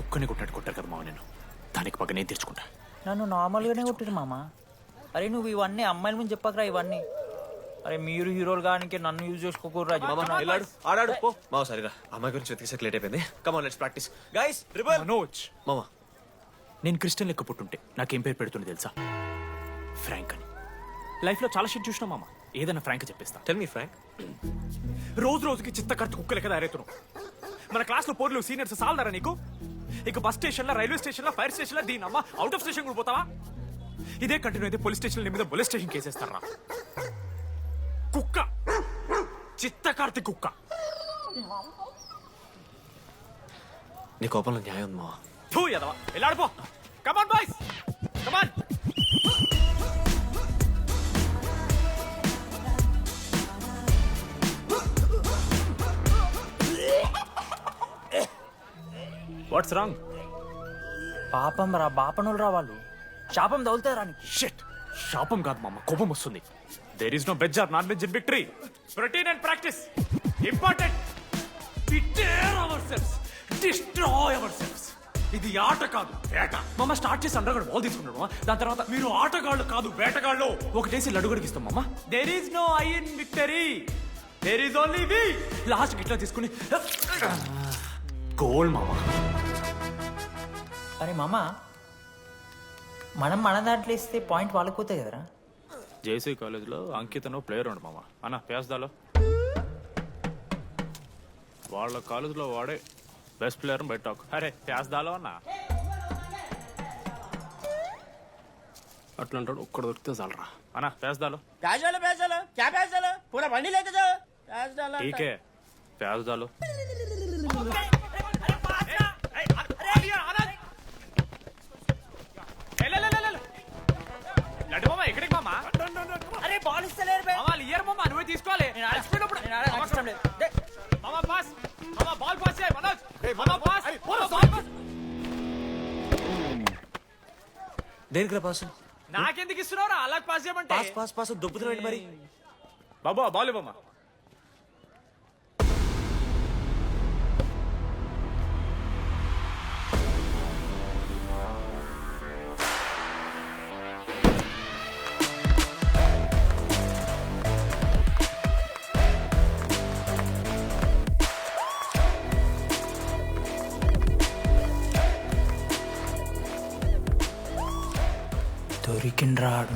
కుక్కని కొట్టాడు కొట్టారు కదా మామ నేను. దానికి పక్క నేను తెచ్చుకుంటా. నన్ను నార్మల్గానే కొట్టిరు మామ. అరే నువ్వు ఇవన్నీ అమ్మాయిల ముందు చెప్పకరా ఇవన్నీ. అరే మీరు హీరోలు కానీ నన్ను యూజ్ చేసుకోకూడరా. ఆడాడు పో మామ. సరిగా అమ్మాయి గురించి వెతికేసరికి లేట్ అయిపోయింది. Come on let's practice guys. Rebel Manoj, మామ నేను క్రిస్టియన్ లెక్క పుట్టుంటే నాకేం పేరు పెడుతుంది తెలుసా? ఫ్రాంక్ అని. లైఫ్లో చాలా షిట్ చూసినా మామ, ఏదైనా ఫ్రాంక్ చెప్పేస్తా. Tell me frank. రోజు రోజుకి చిత్త కట్టు కుక్క లెక్క తయారవుతున్నావు. మన క్లాస్లో పోర్లు సీనియర్స్ సాలదారా నీకు? ఇక బస్ స్టేషన్లో, రైల్వే స్టేషన్లో, ఫైర్ స్టేషన్లో దీని అమ్మ అవుట్ ఆఫ్ స్టేషన్ కూడా పోతావా? ఇదే కంటిన్యూ అయితే పోలీస్ స్టేషన్ మీద పోలీస్ స్టేషన్ కేసేస్తారా? కుక్క, చిత్త కార్తీ కుక్క. నీ కోపంలో న్యాయం ఉంది మామ. తూ ఎదవా, వెళ్ళాడిపో. Come on boys, come on. What's wrong? పాపం రా, బాపనులు రా వాళ్ళు. శాపం తగులుతుంది రా నీకు. షిట్, శాపం కాదు మామ, కోపం వస్తుంది. There is no veg or non veg in victory. Protein and practice important. We dare ourselves, destroy ourselves. ఇది ఆట కాదు, వేట. మామ స్టార్ట్ చేసి అండర్గాడు బాల్ తీసుకున్నాడు. దాని తర్వాత మీరు ఆటగాళ్ళు కాదు వేటగాళ్ళు. ఒకటేసి లడుగడికి ఇస్తాం మామ. There is no I in victory, there is only we. Last గిట్లా తీసుకుని గోల్ మామ. అరే మామ, మనం మన దాంట్లో ఇస్తే పాయింట్ వాళ్ళకి పోతాయి కదరా. జేసీ కాలేజ్లో అంకితను ప్లేయర్ ఉండు మామ. అన్న పేస్దాలో వాళ్ళ కాలేజ్లో వాడే బెస్ట్ ప్లేయర్ బయట. అరే పేస్దాలో అన్న అట్లా అంటాడు. ఒక్కడ దొరికితే చాలరా అన్న. పేస్దాలో టీకే పేస్దాలో. ఎక్కడికి మామా? అరే బాల్ ఇస్తలేరు బే. మామా ఇయర్ మామా, నువ్వే తీసుకోవాలి. మామా పాస్, మామా బాల్ పాస్ చేయి మనోజ్. మామా పాస్, దేనికి రా పాస్? నాకెందుకు ఇస్తున్నావురా? అలా పాస్ చేయమంటే పాస్ పాస్ పాస్ దొబ్బుతున్నాడు మరి. బాబా బాల్ ఇవ్వమ్మా. దొరికిండ్రాడు.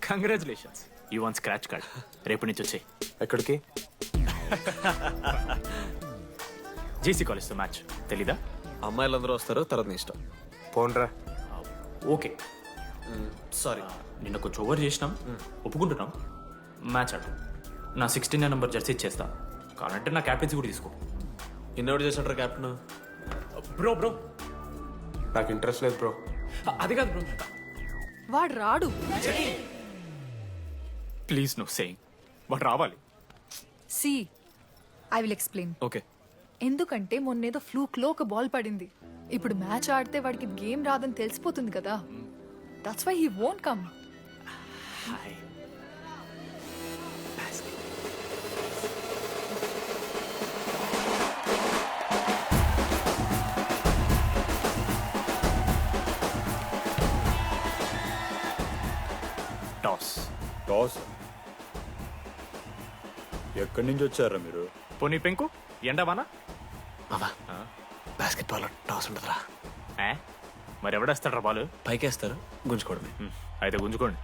Congratulations, you won scratch card. రేపు నుంచి వచ్చాయి. ఎక్కడికి? జేసీ కాలేజ్తో మ్యాచ్ తెలీదా? అమ్మాయిలందరూ వస్తారు, తర్వాత నీ ఇష్టం. పోన్రా. ఓకే సారీ, నిన్న కొంచెం ఓవర్ చేసినాం, ఒప్పుకుంటున్నాం. మ్యాచ్ ఆడు. నా 16 నెంబర్ జెర్సీ ఇచ్చేస్తా. కావాలంటే నా క్యాప్టెన్సీ కూడా తీసుకో. ఇన్నోటి చేసినట్టు కెప్టెన్. బ్రో బ్రో నాకు ఇంట్రెస్ట్ లేదు బ్రో. అది కాదు బ్రో. వాడు రాడు. ప్లీజ్ నో సేయింగ్ వాడు రావాలి. See I will explain. Okay. ఎందుకంటే మొన్నేదో ఫ్లూక్లో ఒక బాల్ పడింది. ఇప్పుడు మ్యాచ్ ఆడితే వాడికి గేమ్ రాదని తెలిసిపోతుంది కదా. That's why he won't come. Hi. Toss. Toss? ఎక్కడి నుంచి వచ్చారా మీరు? పోనీ పెంకు ఎండవానా? మామా బాస్కెట్ బాల్ టాస్ ఉండదురా. మరి ఎవడేస్తాడ్రా బాల్? పైకేస్తారు, గుంజుకోవడమే. అయితే గుంజుకోండి.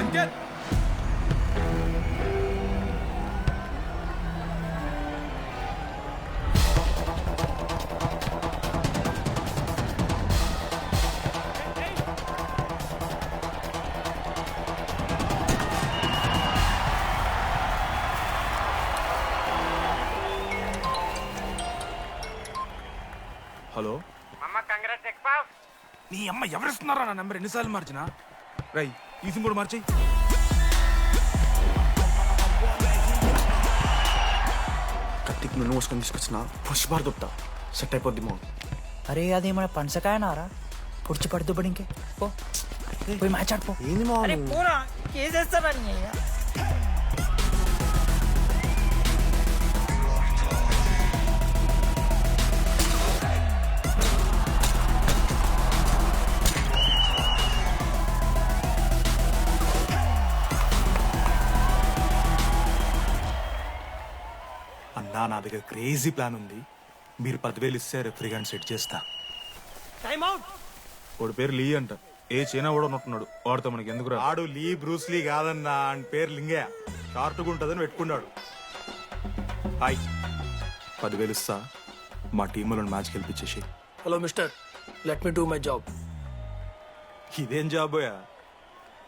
అంకిత్, హలో. నీ అమ్మ ఎవరిస్తున్నారా నా నెంబర్? ఎన్నిసార్లు మార్చినా? రై, ఈ సిమ్ కూడా మార్చేయి. నువ్వు మోసుకొని తీసుకొచ్చిన పుష్ బార్ దుప్తా సెట్ అయిపోద్ది మా. అరే అది మన పనసకాయ నారా పొడిచి పడుతూ పడి ఇంకే పో పోయి మ్యాచ్ ఆడిపో. ఏంది మా అరే పోరా కేసేస్తారని. అన్నా నా దగ్గర క్రేజీ ప్లాన్ ఉంది. మీరు 10,000 ఇస్తే రెఫ్రీ గాని సెట్ చేస్తా. వాడి పేరు లీ అంట. ఏ చైనా కూడా ఉన్నట్టున్నాడు. వాడితో మనకి ఎందుకు రా? ఆడు లీ బ్రూస్ లీ కాదన్నా, అని పేరు లింగే. షార్ట్గా ఉంటుందని పెట్టుకున్నాడు. హాయ్ 10,000 ఇస్తా, మా టీంలో మ్యాచ్ గెలిపించేసి. Hello mister, let me do my job. ఇదేం జాబ్ పోయా?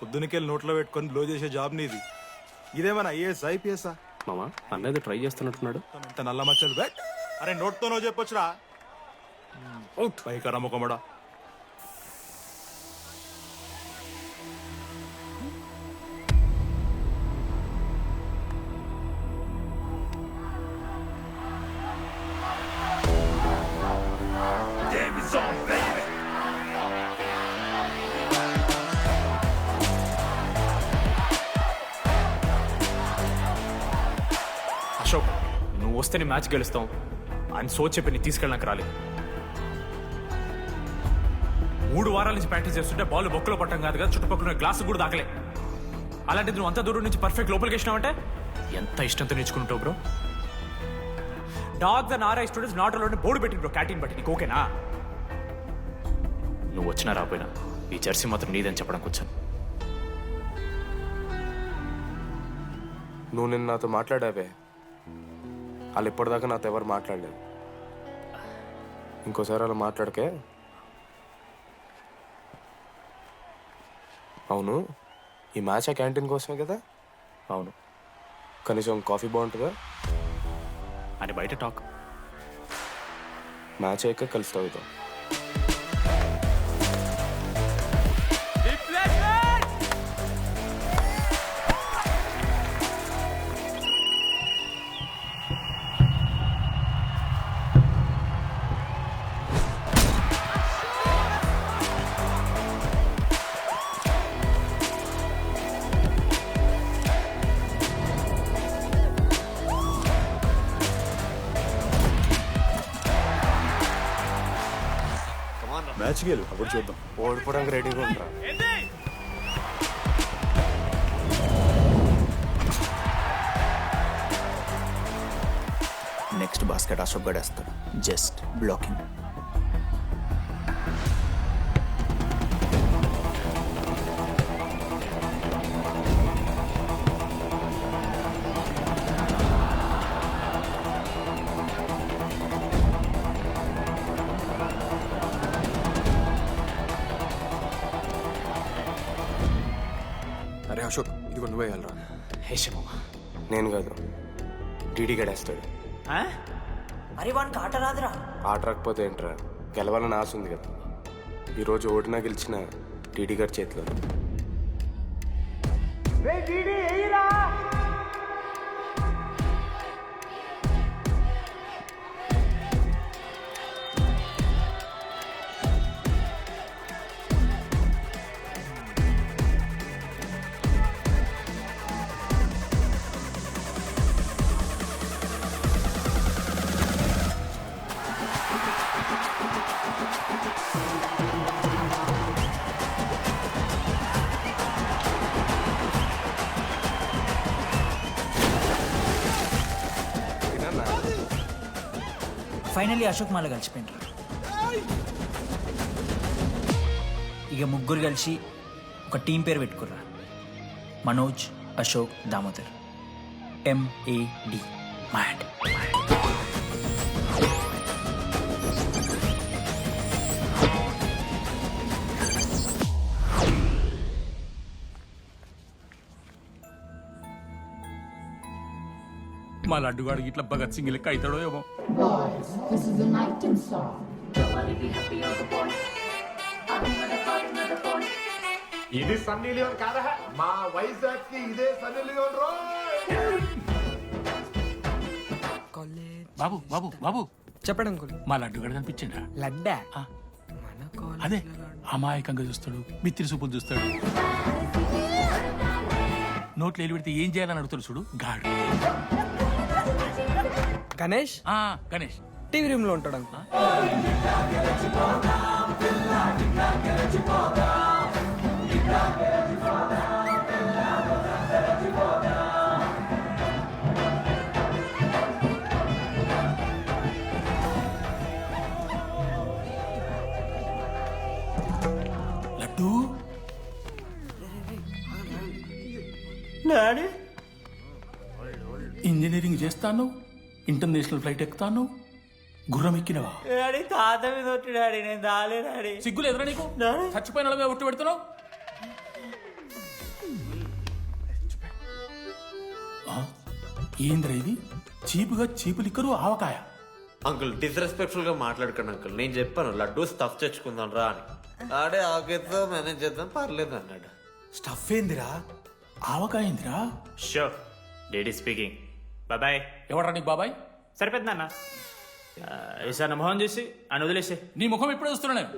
పొద్దునకెళ్ళి నోట్లో పెట్టుకొని బ్లో చేసే జాబ్ నీది. ఇదేమన్నా ఐఏఎస్ ఐపీఎస్ఆ? మామా అన్నది ట్రై చేస్తున్నట్టున్నాడు. ఇంత నల్ల మచ్చలు బెట్. అరే నోట్తో నువ్వు చెప్పొచ్చురా. అవుట్ పైకరా ముఖమడా. అశోక్ నువ్వు వస్తే నీ మ్యాచ్ గెలుస్తాం అని సో చెప్పి నీ తీసుకెళ్ళడానికి రాలేదు. 3 వారాల నుంచి ప్రాక్టీస్ చేస్తుంటే బాల్ బొక్కలో పట్టం కాదు కదా, చుట్టుపక్కల గ్లాసు కూడా దాకలే. అలాంటిది నువ్వు అంత దూరం నుంచి పర్ఫెక్ట్ లోపలికి వేసినావంటే ఎంత ఇష్టంతో నేర్చుకుంటావు bro. Dogs and RI students not allowed board పెట్టింది బ్రో, క్యాటీన్ బట్టి. నీకు ఓకేనా? నువ్వు వచ్చినా రాపోయినా ఈ జెర్సీ మాత్రం నీదని చెప్పడానికి వచ్చాను. నువ్వు నిన్న నాతో మాట్లాడావే, వాళ్ళు ఇప్పటిదాకా నాతో ఎవరు మాట్లాడలేదు. ఇంకోసారి అలా మాట్లాడకే. అవును, ఈ మ్యాచ్ ఆ క్యాంటీన్ కోసమే కదా? అవును కనీసం కాఫీ బాగుంటుందా? అని బయట టాక్. మ్యాచ్ అయ్యాక కలిసి తాగుతాం. మ్యాచ్ గెలు, అప్పుడు చూద్దాం. ఓడిపోవడానికి రెడీగా ఉంటా. నెక్స్ట్ బాస్కెట్ అశోక్ గడేస్తాడు. Just blocking. అరే అశోక్, ఇదిగో నువ్వే వెళ్ళరా. హేషమమ్మ నేను కాదు, డీడీ గడేస్తాడు. అరే వానికి ఆట రాదురా. ఆట రాకపోతే ఏంట్రా, గెలవాలని ఆశ ఉంది కదా. ఈరోజు ఓడినా గెలిచిన డీడీ గారి చేతిలో. ఫైనల్లీ అశోక్ మాల కలిసిపోయిండ్రు. ఇక ముగ్గురు కలిసి ఒక టీం పేరు పెట్టుకుర్రా. మనోజ్, అశోక్, దామోదర్. MAD. మ్యాడ్. మా లడ్డుగాడికి ఇట్లా భగత్ సింగ్ లెక్క అవుతాడో ఏమో. Boys, this is the night and song. Nobody be happy on the point. ఇది సన్నీ లియోన్ కాదా? మా వైజాగ్ కి ఇదే సన్నీ లియోన్ రో. కాలేజ్ బాబు బాబు బాబు చెప్పండి అంకుల్. మా లడ్డు గడ కనిపించిందా లడ్డా ఆ. అదే అమాయకంగా చూస్తాడు మిత్రి సూపులు చూస్తాడు నోట్లు ఎల్లి పెడితే ఏం చేయాలని అడుగుతాడు చూడు గాడు గణేష్ గణేష్ టీవీ రూమ్ లో ఉంటాడు అంకుల్. లడ్డు డాడీ ఇంజనీరింగ్ చేస్తాను ఇంటర్నేషనల్ ఫ్లైట్ ఎక్కుతాను గుర్రం ఎక్కినవా డాడీ తాత మీద ఒట్టు డాడీ నేను దాలే డాడీ సిగ్గులు ఎదురా నీకు చచ్చిపోయిన వాళ్ళ మీద ఒట్టు పెడుతున్నావు ఏంద్రా ఇది చీపుగా చీపు లిక్కరు ఆవకాయ అంకుల్ డిస్రెస్పెక్ట్ఫుల్ గా మాట్లాడకండి అంకుల్. నేను చెప్పాను లడ్డు స్టఫ్ తెచ్చుకుందాం రా అని. ఆడే ఆకేద్దాం మేనేజ్ చేద్దాం పర్లేదు అన్నాడు. స్టఫ్ ఏందిరా? ఆవకాయ ఏందిరా షూర్ డాడీ స్పీకింగ్ బాబాయ్. ఎవరా నీకు బాబాయ్ సరిపోతుంది అన్న. ఈసారి నా మొహం చూసి అని వదిలేసే. నీ ముఖం ఎప్పుడే చూస్తున్నా నేను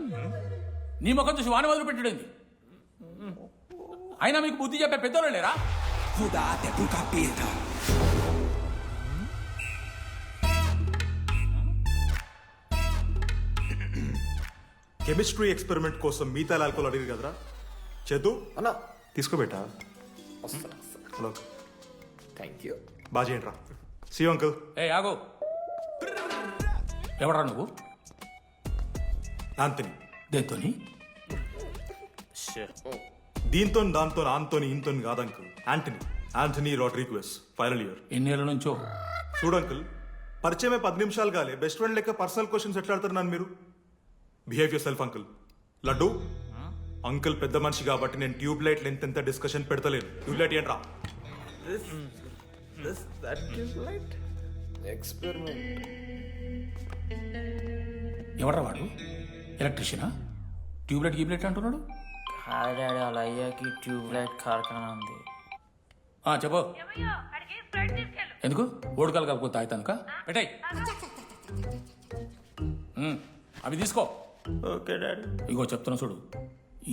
నీ ముఖం చూసి వాన వదిలి పెట్టడండి అయినా మీకు బుద్ధి చెప్పే పెద్దోళ్ళు లేరా కెమిస్ట్రీ ఎక్స్పెరిమెంట్ కోసం మీథైల్ ఆల్కహాల్ అడిగారు కదరా చేద్దు అన్నా తీసుకోబెట్టా. Hello thank you. బాగా చేయండి రా. C uncle. ఏ ఆగో ఎవరా నువ్వు ఆంతని. దేంతోని దీంతో దాంతో ఆంతోని ఇంతో కాదు uncle. Antony Rodrigues final year. ఎన్నేళ్ళ నుంచో చూడు అంకుల్ పరిచయమే 10 నిమిషాలు కాలే బెస్ట్ ఫ్రెండ్ లెక్క పర్సనల్ క్వశ్చన్స్ ఎట్లా ఆడతారు నన్ను మీరు? Behave yourself uncle. Laddu uncle పెద్ద మనిషి కాబట్టి నేను ట్యూబ్ లైట్ లెంత్ ఎంత డిస్కషన్ పెడతలేను. ట్యూబ్ లైట్ ఏంట్రా? ఎక్స్పెరిమెంట్. ఎవరా వాడు ఎలక్ట్రీషియనా ట్యూబ్లైట్ గీబ్లైట్ అంటున్నాడు హాయ్ డాడీ వాళ్ళ అయ్యాకి ట్యూబ్ లైట్ కార్ఖానా ఉంది. చెప్పు ఎందుకు ఓడికాలు కలుపుకొని తాగుతానుక పెట్టాయి అవి తీసుకో. Okay daddy. ఇగో చెప్తున్నా చూడు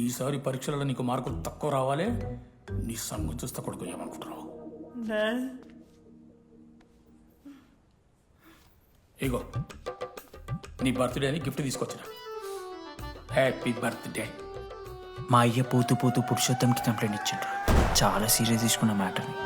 ఈసారి పరీక్షలలో నీకు మార్కులు తక్కువ రావాలి. నీ సంగతి చూస్తే కొడుకు ఏమనుకుంటున్నావు? ఇగో నీ బర్త్డే అని గిఫ్ట్ తీసుకొచ్చిన. Happy birthday. మా అయ్య పోతూ పోతూ పురుషోత్తంకి కంప్లైంట్ ఇచ్చిండ్రు. చాలా సీరియస్ తీసుకున్న మ్యాటర్ని.